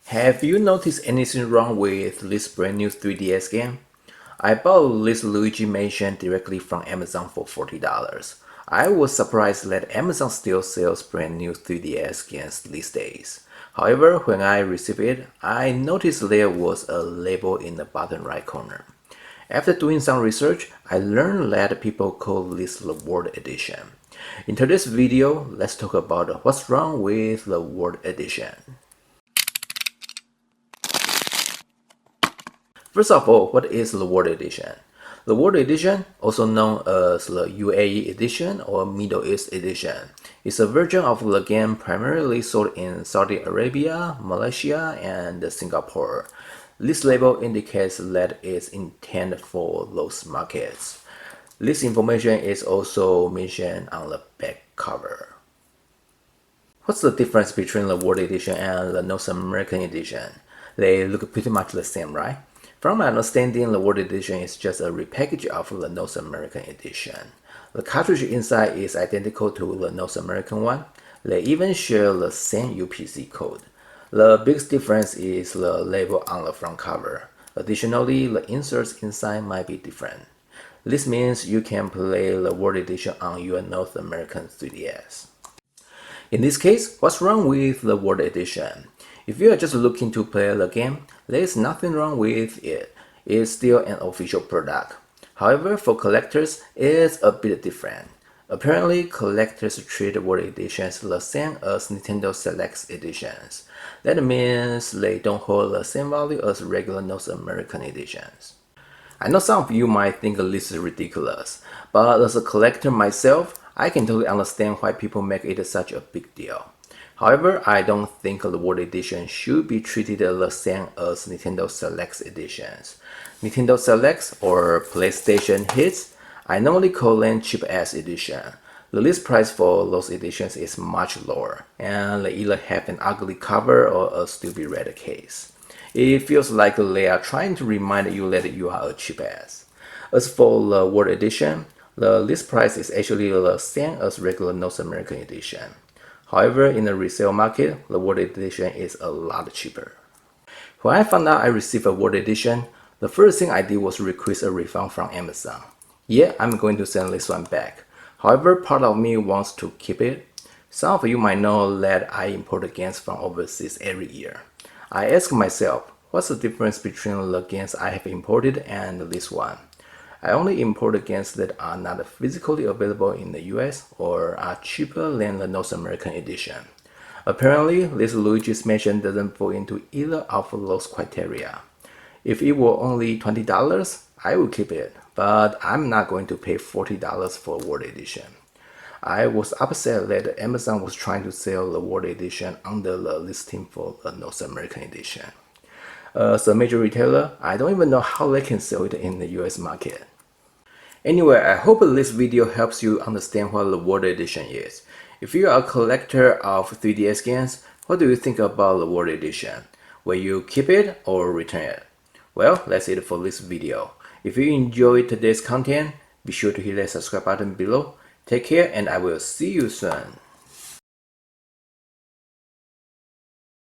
Have you noticed anything wrong with this brand new 3DS game? I bought this Luigi Mansion directly from Amazon for $40. I was surprised that Amazon still sells brand new 3DS games these days. However, when I received it, I noticed there was a label in the bottom right corner. After doing some research, I learned that people call this the World Edition. In today's video, let's talk about what's wrong with the World Edition. First of all, what is the World Edition? The World Edition, also known as the UAE Edition or Middle East Edition, is a version of the game primarily sold in Saudi Arabia, Malaysia, and Singapore. This label indicates that it's intended for those markets. This information is also mentioned on the back cover. What's the difference between the World Edition and the North American Edition? They look pretty much the same, right? From my understanding, the World Edition is just a repackage of the North American Edition. The cartridge inside is identical to the North American one. They even share the same UPC code. The biggest difference is the label on the front cover. Additionally, the inserts inside might be different. This means you can play the World Edition on your North American 3DS. In this case, what's wrong with the World Edition? If you are just looking to play the game, there is nothing wrong with it. It's still an official product. However, for collectors, it's a bit different. Apparently, collectors treat World Editions the same as Nintendo Select Editions. That means they don't hold the same value as regular North American editions. I know some of you might think this is ridiculous, but as a collector myself, I can totally understand why people make it such a big deal. However, I don't think the World Edition should be treated the same as Nintendo Select Editions. Nintendo Selects or PlayStation Hits, I normally call them cheap-ass edition. The list price for those editions is much lower, and they either have an ugly cover or a stupid red case. It feels like they are trying to remind you that you are a cheap-ass. As for the World Edition, the list price is actually the same as regular North American edition. However, in the resale market, the World Edition is a lot cheaper. When I found out I received a World Edition, the first thing I did was request a refund from Amazon. Yeah, I'm going to send this one back. However, part of me wants to keep it. Some of you might know that I import games from overseas every year. I ask myself, what's the difference between the games I have imported and this one? I only import games that are not physically available in the US or are cheaper than the North American edition. Apparently, this Luigi's Mansion doesn't fall into either of those criteria. If it were only $20, I would keep it, but I'm not going to pay $40 for World Edition. I was upset that Amazon was trying to sell the World Edition under the listing for the North American edition. As a major retailer, I don't even know how they can sell it in the US market. Anyway, I hope this video helps you understand what the World Edition is. If you are a collector of 3DS games, what do you think about the World Edition? Will you keep it or return it? Well, that's it for this video. If you enjoyed today's content, be sure to hit that subscribe button below. Take care and I will see you soon.